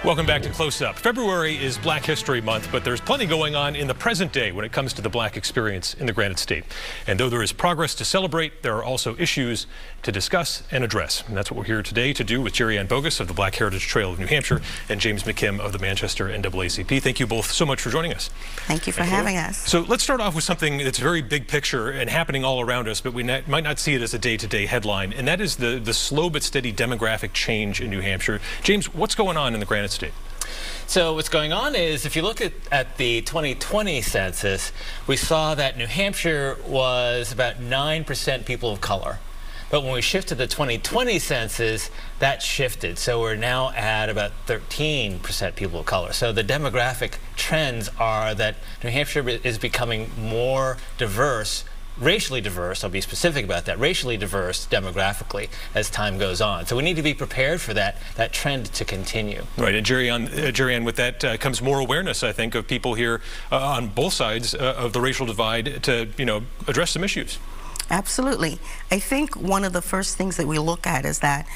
Welcome back to Close Up. February is Black History Month, but there's plenty going on in the present day when it comes to the black experience in the Granite State. And though there is progress to celebrate, there are also issues to discuss and address. And that's what we're here today to do with Jerry Ann Bogus of the Black Heritage Trail of New Hampshire and James McKim of the Manchester NAACP. Thank you both so much for joining us. Thank you for having us. So let's start off with something that's very big picture and happening all around us, but we might not see it as a day-to-day headline, and that is the slow but steady demographic change in New Hampshire. James, what's going on in the Granite State? So what's going on is, if you look at the 2020 census, we saw that New Hampshire was about 9% people of color. But when we shifted the 2020 census, that shifted. So we're now at about 13% people of color. So the demographic trends are that New Hampshire is becoming more diverse, racially diverse, I'll be specific about that, racially diverse demographically as time goes on. So we need to be prepared for that trend to continue. Right, and Jerry Ann, with that comes more awareness, I think, of people here on both sides of the racial divide to, address some issues. Absolutely. I think one of the first things that we look at is that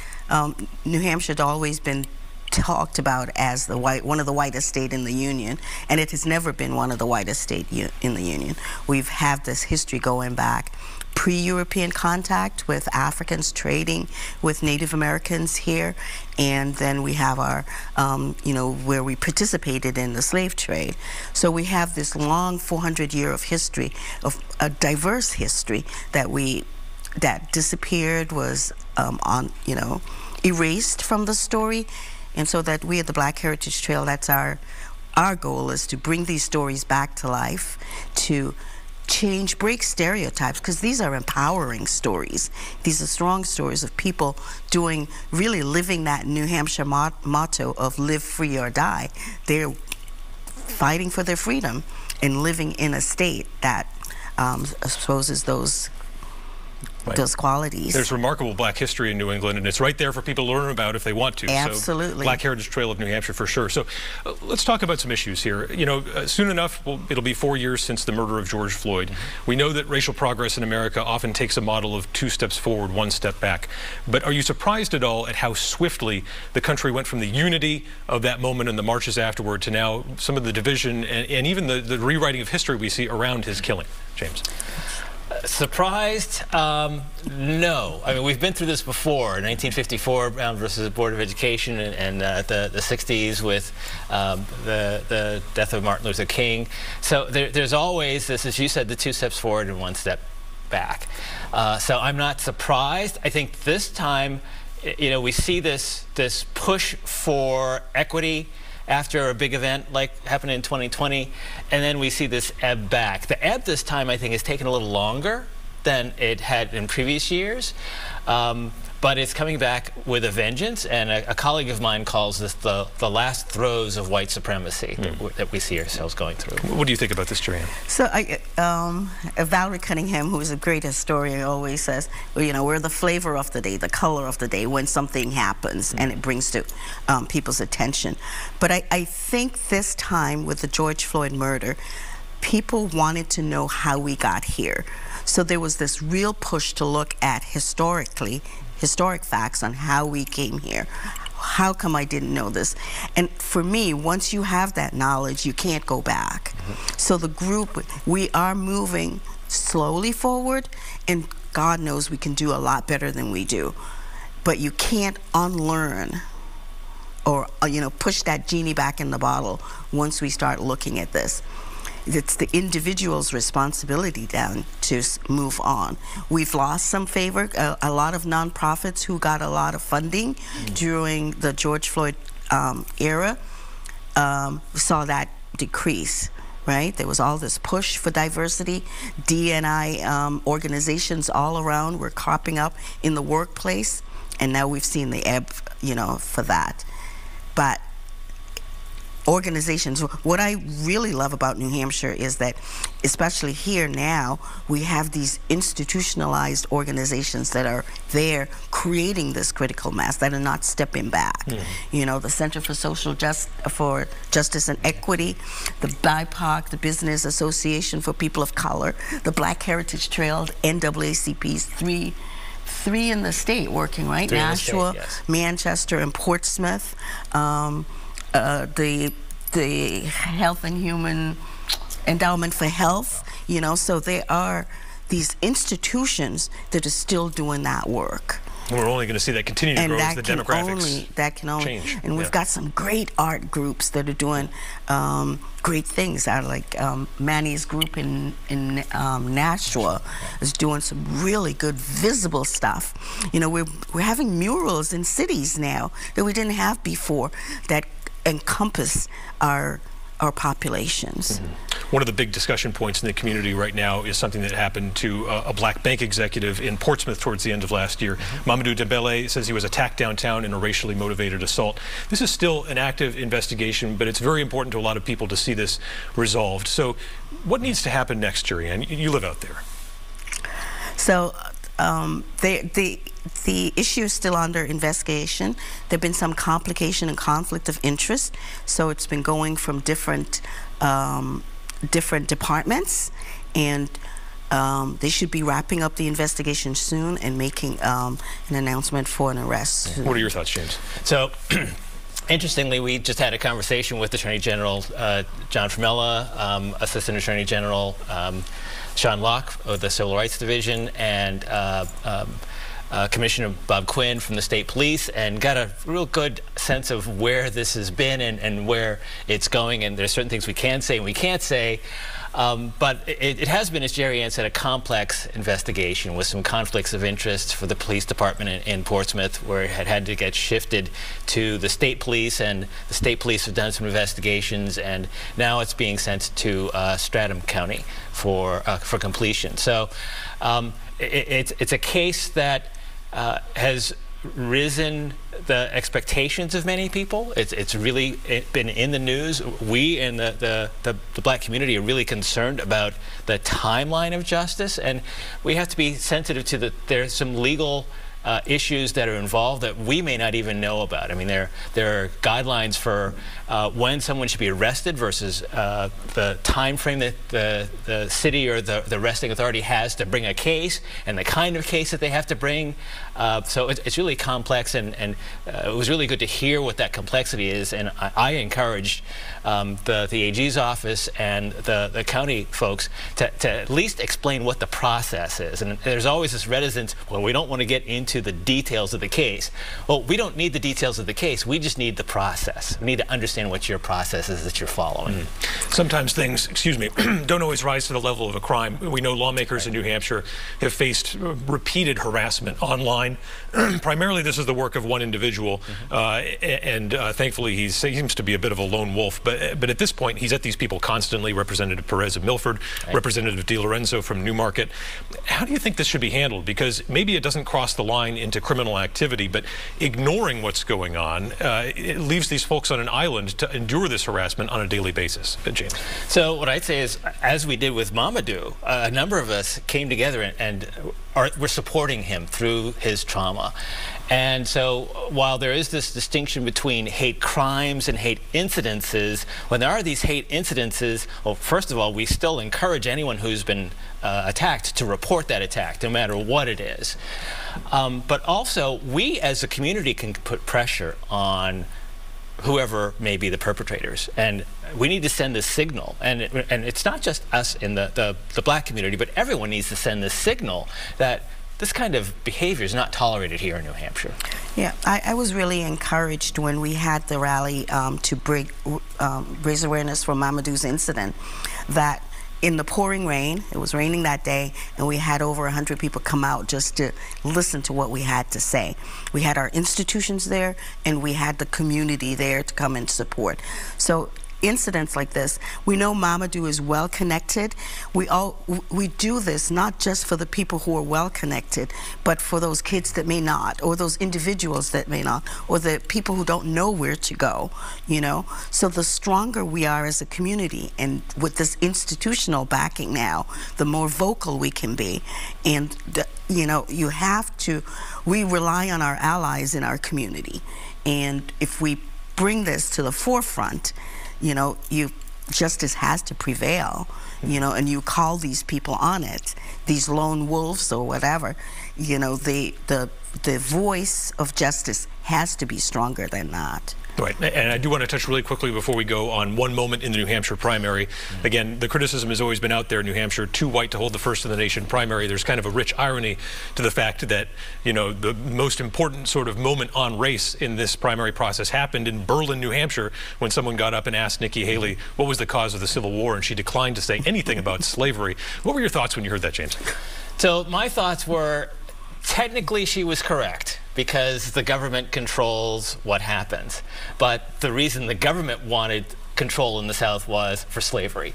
New Hampshire has always been talked about as one of the whitest states in the Union, and it has never been one of the whitest states in the Union. We've had this history going back pre-European contact with Africans trading with Native Americans here, and then we have our, where we participated in the slave trade. So we have this long 400-year of history, of a diverse history that disappeared, was erased from the story. And so that we at the Black Heritage Trail, that's our goal, is to bring these stories back to life, to break stereotypes, because these are empowering stories. These are strong stories of people really living that New Hampshire motto of live free or die. They're fighting for their freedom and living in a state that exposes those qualities. There's remarkable black history in New England, and it's right there for people to learn about if they want to. Absolutely. So, Black Heritage Trail of New Hampshire for sure. So let's talk about some issues here. Soon enough, it'll be 4 years since the murder of George Floyd. We know that racial progress in America often takes a model of 2 steps forward, 1 step back. But are you surprised at all at how swiftly the country went from the unity of that moment and the marches afterward to now some of the division and even the rewriting of history we see around his killing? James? Surprised? No. I mean, we've been through this before. 1954, Brown versus the Board of Education, and the 60s with the death of Martin Luther King. So there's always this, as you said, the 2 steps forward and 1 step back. So I'm not surprised. I think this time, we see this push for equity after a big event like happened in 2020, and then we see this ebb back. The ebb this time, I think, has taken a little longer than it had in previous years, but it's coming back with a vengeance, and a colleague of mine calls this the last throes of white supremacy that we see ourselves going through. What do you think about this, Jerry Ann? So Valerie Cunningham, who is a great historian, always says, we're the flavor of the day, the color of the day when something happens and it brings to people's attention. But I think this time with the George Floyd murder, people wanted to know how we got here. So there was this real push to look at historic facts on how we came here. How come I didn't know this? And for me, once you have that knowledge, you can't go back. So the group, we are moving slowly forward, and God knows we can do a lot better than we do. But you can't unlearn or push that genie back in the bottle once we start looking at this. It's the individual's responsibility then to move on. We've lost some favor. A lot of nonprofits who got a lot of funding during the George Floyd era saw that decrease, right? There was all this push for diversity. D&I organizations all around were cropping up in the workplace, and now we've seen the ebb, for that. But organizations, what I really love about New Hampshire is that, especially here now, we have these institutionalized organizations that are there creating this critical mass, that are not stepping back. The Center for Justice and Equity, the BIPOC, the Business Association for People of Color, the Black Heritage Trail, NAACP's three in the state working, right? Nashua, yes. Manchester, and Portsmouth. the Health and Human Endowment for Health, you know, so there are these institutions that are still doing that work. We're only going to see that continue to grow as the demographics change. And we've got some great art groups that are doing great things. Like Manny's group in Nashua is doing some really good visible stuff. You know, we're having murals in cities now that we didn't have before that encompass our populations. Mm-hmm. One of the big discussion points in the community right now is something that happened to a black bank executive in Portsmouth towards the end of last year. Mamadou Dembele says he was attacked downtown in a racially motivated assault. This is still an active investigation, but it's very important to a lot of people to see this resolved. So what needs to happen next, Jerry? You live out there. So the issue is still under investigation. There have been some complication and conflict of interest, so it's been going from different departments, and they should be wrapping up the investigation soon and making an announcement for an arrest. What are your thoughts, James? So, interestingly, we just had a conversation with Attorney General John Formella, Assistant Attorney General Sean Locke of the Civil Rights Division, and Commissioner Bob Quinn from the State Police, and got a real good sense of where this has been and where it's going. And there's certain things we can say and we can't say. But it has been, as Jerry Ann said, a complex investigation with some conflicts of interest for the police department in Portsmouth, where it had to get shifted to the state police, and the state police have done some investigations, and now it's being sent to Stratham County for completion. So it's a case that has risen the expectations of many people. It's really been in the news. We in the black community are really concerned about the timeline of justice, and we have to be sensitive to there's some legal issues that are involved that we may not even know about. I mean, there are guidelines for when someone should be arrested versus the time frame that the city or the arresting authority has to bring a case, and the kind of case that they have to bring. So it's really complex, and it was really good to hear what that complexity is. And I encouraged the AG's office and the county folks to at least explain what the process is. And there's always this reticence, well, we don't want to get into the details of the case. Well, we don't need the details of the case. We just need the process. We need to understand what your process is that you're following. Mm-hmm. Sometimes things, excuse me, don't always rise to the level of a crime. We know lawmakers in New Hampshire have faced repeated harassment online. Primarily, this is the work of one individual, and thankfully he seems to be a bit of a lone wolf. But at this point, he's at these people constantly. Representative Perez of Milford, Representative DiLorenzo from Newmarket. How do you think this should be handled? Because maybe it doesn't cross the line into criminal activity, but ignoring what's going on, it leaves these folks on an island to endure this harassment on a daily basis. James. So what I'd say is, as we did with Mamadou, a number of us came together and we're supporting him through his trauma. And so while there is this distinction between hate crimes and hate incidences, when there are these hate incidences, well, first of all, we still encourage anyone who's been attacked to report that attack, no matter what it is. But also, we as a community can put pressure on whoever may be the perpetrators, and we need to send this signal, and it's not just us in the black community, but everyone needs to send this signal that this kind of behavior is not tolerated here in New Hampshire. Yeah, I was really encouraged when we had the rally to raise awareness for Mamadou's incident, that in the pouring rain, it was raining that day, and we had over 100 people come out just to listen to what we had to say. We had our institutions there, and we had the community there to come and support. So incidents like this, we know Mamadou is well connected. We do this not just for the people who are well connected, but for those kids that may not, or those individuals that may not, or the people who don't know where to go, you know. So the stronger we are as a community, and with this institutional backing now, the more vocal we can be. And you know, we rely on our allies in our community, and if we bring this to the forefront, you know, justice has to prevail, you know, and you call these people on it, these lone wolves or whatever, you know, the voice of justice has to be stronger than that. Right, and I do want to touch really quickly before we go on one moment in the New Hampshire primary. Again, the criticism has always been out there in New Hampshire, too white to hold the first in the nation primary. There's kind of a rich irony to the fact that, you know, the most important sort of moment on race in this primary process happened in Berlin, New Hampshire, when someone got up and asked Nikki Haley what was the cause of the Civil War, and she declined to say anything about slavery. What were your thoughts when you heard that, James? So my thoughts were, technically she was correct, because the government controls what happens. But the reason the government wanted control in the South was for slavery.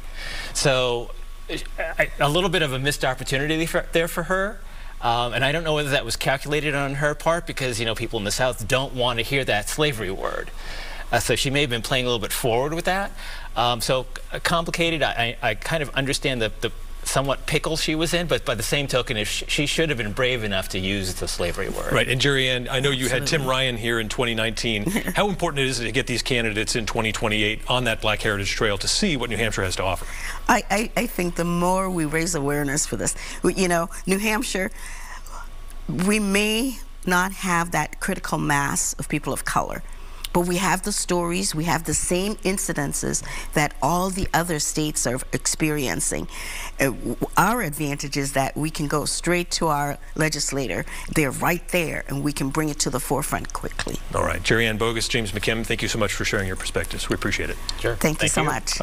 So a little bit of a missed opportunity there for her. And I don't know whether that was calculated on her part, because, you know, people in the South don't want to hear that slavery word. So she may have been playing a little bit forward with that. So complicated. I kind of understand the somewhat pickle she was in, but by the same token, if she should have been brave enough to use the slavery word. Right, and Jerry Ann, I know you had Tim Ryan here in 2019. How important it is to get these candidates in 2028 on that Black Heritage Trail to see what New Hampshire has to offer? I think the more we raise awareness for this, you know, New Hampshire, we may not have that critical mass of people of color, but we have the stories, we have the same incidences that all the other states are experiencing. Our advantage is that we can go straight to our legislator. They're right there, and we can bring it to the forefront quickly. All right. Jerry Ann Bogus, James McKim, thank you so much for sharing your perspectives. We appreciate it. Sure. Thank you so much.